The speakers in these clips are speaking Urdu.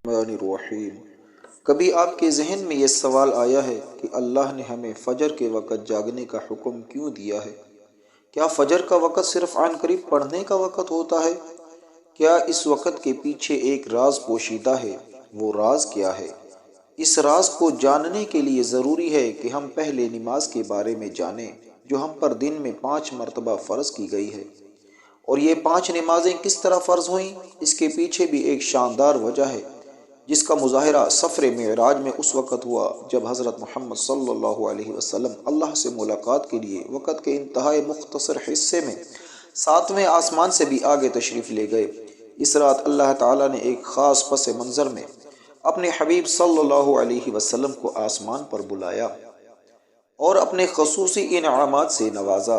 الرحمن الرحیم۔ کبھی آپ کے ذہن میں یہ سوال آیا ہے کہ اللہ نے ہمیں فجر کے وقت جاگنے کا حکم کیوں دیا ہے؟ کیا فجر کا وقت صرف عن قریب پڑھنے کا وقت ہوتا ہے؟ کیا اس وقت کے پیچھے ایک راز پوشیدہ ہے؟ وہ راز کیا ہے؟ اس راز کو جاننے کے لیے ضروری ہے کہ ہم پہلے نماز کے بارے میں جانیں جو ہم پر دن میں 5 مرتبہ فرض کی گئی ہے۔ اور یہ 5 نمازیں کس طرح فرض ہوئیں، اس کے پیچھے بھی ایک شاندار وجہ ہے جس کا مظاہرہ سفر معراج میں اس وقت ہوا جب حضرت محمد صلی اللہ علیہ وسلم اللہ سے ملاقات کے لیے وقت کے انتہائی مختصر حصے میں 7ویں آسمان سے بھی آگے تشریف لے گئے۔ اس رات اللہ تعالیٰ نے ایک خاص پس منظر میں اپنے حبیب صلی اللہ علیہ وسلم کو آسمان پر بلایا اور اپنے خصوصی انعامات سے نوازا۔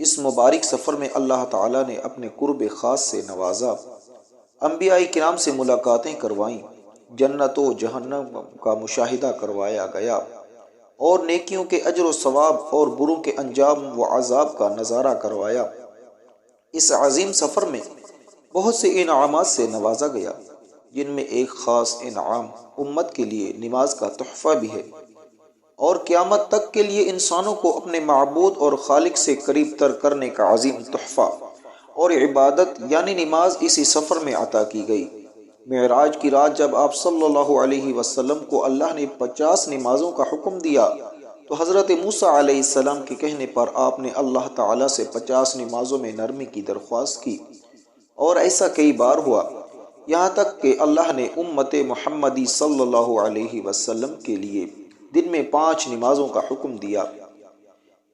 اس مبارک سفر میں اللہ تعالیٰ نے اپنے قرب خاص سے نوازا، انبیاء کرام سے ملاقاتیں کروائیں، جنت و جہنم کا مشاہدہ کروایا گیا اور نیکیوں کے اجر و ثواب اور بروں کے انجام و عذاب کا نظارہ کروایا۔ اس عظیم سفر میں بہت سے انعامات سے نوازا گیا، جن میں ایک خاص انعام امت کے لیے نماز کا تحفہ بھی ہے اور قیامت تک کے لیے انسانوں کو اپنے معبود اور خالق سے قریب تر کرنے کا عظیم تحفہ اور عبادت یعنی نماز اسی سفر میں عطا کی گئی۔ معراج کی رات جب آپ صلی اللہ علیہ وسلم کو اللہ نے 50 نمازوں کا حکم دیا تو حضرت موسیٰ علیہ السلام کے کہنے پر آپ نے اللہ تعالیٰ سے 50 نمازوں میں نرمی کی درخواست کی، اور ایسا کئی بار ہوا یہاں تک کہ اللہ نے امت محمدی صلی اللہ علیہ وسلم کے لیے دن میں 5 نمازوں کا حکم دیا،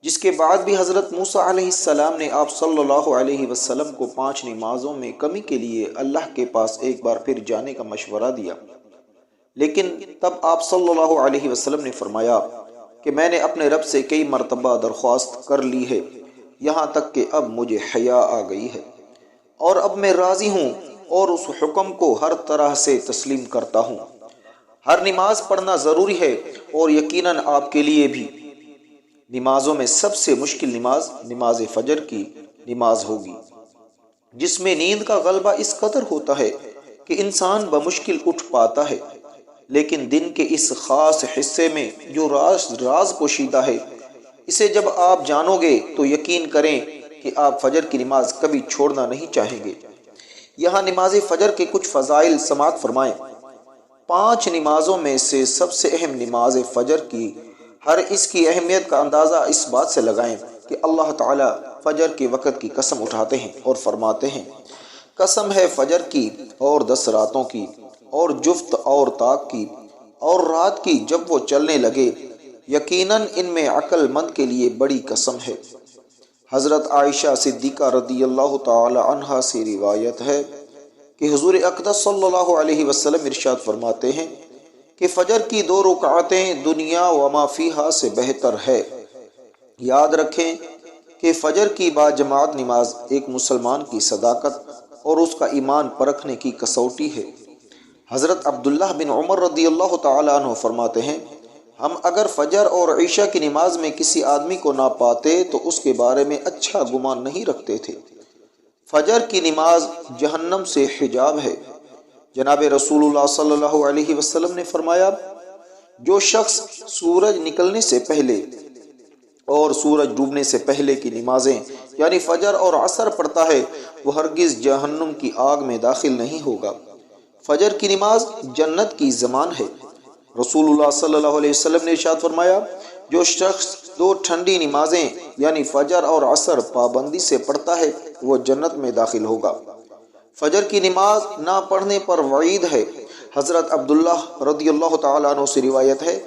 جس کے بعد بھی حضرت موسیٰ علیہ السلام نے آپ صلی اللہ علیہ وسلم کو 5 نمازوں میں کمی کے لیے اللہ کے پاس ایک بار پھر جانے کا مشورہ دیا، لیکن تب آپ صلی اللہ علیہ وسلم نے فرمایا کہ میں نے اپنے رب سے کئی مرتبہ درخواست کر لی ہے، یہاں تک کہ اب مجھے حیا آ گئی ہے اور اب میں راضی ہوں اور اس حکم کو ہر طرح سے تسلیم کرتا ہوں۔ ہر نماز پڑھنا ضروری ہے اور یقیناً آپ کے لیے بھی نمازوں میں سب سے مشکل نماز نماز فجر کی نماز ہوگی، جس میں نیند کا غلبہ اس قدر ہوتا ہے کہ انسان بمشکل اٹھ پاتا ہے، لیکن دن کے اس خاص حصے میں جو راز پوشیدہ ہے، اسے جب آپ جانو گے تو یقین کریں کہ آپ فجر کی نماز کبھی چھوڑنا نہیں چاہیں گے۔ یہاں نماز فجر کے کچھ فضائل سماعت فرمائیں۔ 5 نمازوں میں سے سب سے اہم نماز فجر کی اس کی اہمیت کا اندازہ اس بات سے لگائیں کہ اللہ تعالیٰ فجر کے وقت کی قسم اٹھاتے ہیں اور فرماتے ہیں، قسم ہے فجر کی اور 10 راتوں کی اور جفت اور طاق کی اور رات کی جب وہ چلنے لگے، یقیناً ان میں عقل مند کے لیے بڑی قسم ہے۔ حضرت عائشہ صدیقہ رضی اللہ تعالی عنہا سے روایت ہے کہ حضور اقدس صلی اللہ علیہ وسلم ارشاد فرماتے ہیں کہ فجر کی 2 رکعتیں دنیا و ما فیہا سے بہتر ہے۔ یاد رکھیں کہ فجر کی باجماعت نماز ایک مسلمان کی صداقت اور اس کا ایمان پرکھنے کی کسوٹی ہے۔ حضرت عبداللہ بن عمر رضی اللہ تعالی عنہ فرماتے ہیں، ہم اگر فجر اور عشاء کی نماز میں کسی آدمی کو نہ پاتے تو اس کے بارے میں اچھا گمان نہیں رکھتے تھے۔ فجر کی نماز جہنم سے حجاب ہے۔ جناب رسول اللہ صلی اللہ علیہ وسلم نے فرمایا، جو شخص سورج نکلنے سے پہلے اور سورج ڈوبنے سے پہلے کی نمازیں یعنی فجر اور عصر پڑھتا ہے وہ ہرگز جہنم کی آگ میں داخل نہیں ہوگا۔ فجر کی نماز جنت کی ضمان ہے۔ رسول اللہ صلی اللہ علیہ وسلم نے ارشاد فرمایا، جو شخص 2 ٹھنڈی نمازیں یعنی فجر اور عصر پابندی سے پڑھتا ہے وہ جنت میں داخل ہوگا۔ فجر کی نماز نہ پڑھنے پر وعید ہے۔ حضرت عبداللہ رضی اللہ تعالیٰ عنہ سے روایت ہے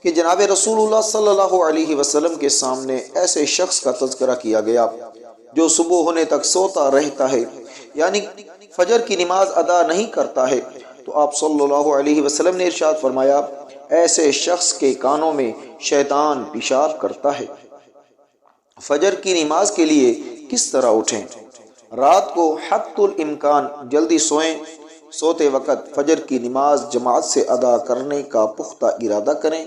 کہ جناب رسول اللہ صلی اللہ علیہ وسلم کے سامنے ایسے شخص کا تذکرہ کیا گیا جو صبح ہونے تک سوتا رہتا ہے، یعنی فجر کی نماز ادا نہیں کرتا ہے، تو آپ صلی اللہ علیہ وسلم نے ارشاد فرمایا، ایسے شخص کے کانوں میں شیطان پیشاب کرتا ہے۔ فجر کی نماز کے لیے کس طرح اٹھیں؟ رات کو حتی الامکان جلدی سوئیں۔ سوتے وقت فجر کی نماز جماعت سے ادا کرنے کا پختہ ارادہ کریں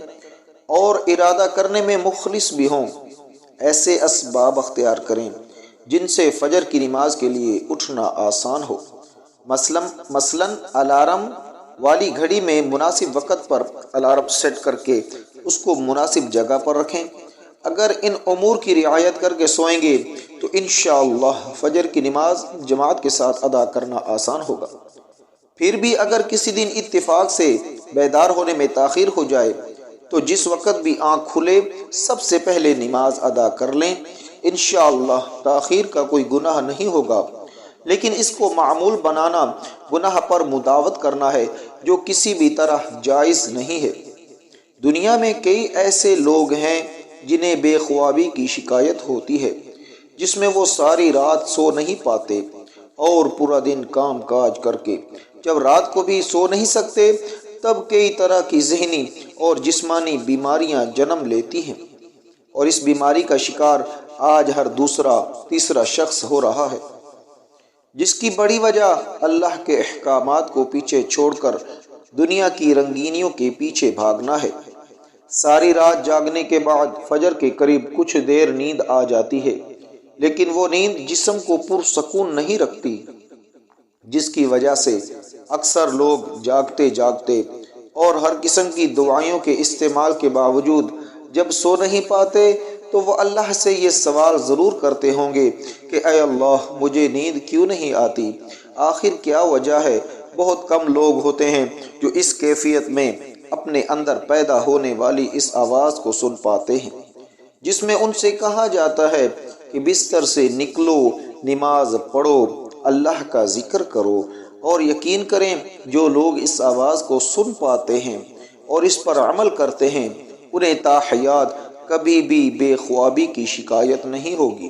اور ارادہ کرنے میں مخلص بھی ہوں۔ ایسے اسباب اختیار کریں جن سے فجر کی نماز کے لیے اٹھنا آسان ہو، مثلاً الارم والی گھڑی میں مناسب وقت پر الارم سیٹ کر کے اس کو مناسب جگہ پر رکھیں۔ اگر ان امور کی رعایت کر کے سوئیں گے تو انشاءاللہ فجر کی نماز جماعت کے ساتھ ادا کرنا آسان ہوگا۔ پھر بھی اگر کسی دن اتفاق سے بیدار ہونے میں تاخیر ہو جائے تو جس وقت بھی آنکھ کھلے سب سے پہلے نماز ادا کر لیں۔ انشاءاللہ تاخیر کا کوئی گناہ نہیں ہوگا، لیکن اس کو معمول بنانا گناہ پر مداوت کرنا ہے جو کسی بھی طرح جائز نہیں ہے۔ دنیا میں کئی ایسے لوگ ہیں جنہیں بے خوابی کی شکایت ہوتی ہے، جس میں وہ ساری رات سو نہیں پاتے اور پورا دن کام کاج کر کے جب رات کو بھی سو نہیں سکتے تب کئی طرح کی ذہنی اور جسمانی بیماریاں جنم لیتی ہیں، اور اس بیماری کا شکار آج ہر دوسرا تیسرا شخص ہو رہا ہے، جس کی بڑی وجہ اللہ کے احکامات کو پیچھے چھوڑ کر دنیا کی رنگینیوں کے پیچھے بھاگنا ہے۔ ساری رات جاگنے کے بعد فجر کے قریب کچھ دیر نیند آ جاتی ہے، لیکن وہ نیند جسم کو پرسکون نہیں رکھتی، جس کی وجہ سے اکثر لوگ جاگتے جاگتے اور ہر قسم کی دعائوں کے استعمال کے باوجود جب سو نہیں پاتے تو وہ اللہ سے یہ سوال ضرور کرتے ہوں گے کہ اے اللہ مجھے نیند کیوں نہیں آتی؟ آخر کیا وجہ ہے؟ بہت کم لوگ ہوتے ہیں جو اس کیفیت میں اپنے اندر پیدا ہونے والی اس آواز کو سن پاتے ہیں، جس میں ان سے کہا جاتا ہے کہ بستر سے نکلو، نماز پڑھو، اللہ کا ذکر کرو، اور یقین کریں جو لوگ اس آواز کو سن پاتے ہیں اور اس پر عمل کرتے ہیں انہیں تا حیات کبھی بھی بے خوابی کی شکایت نہیں ہوگی۔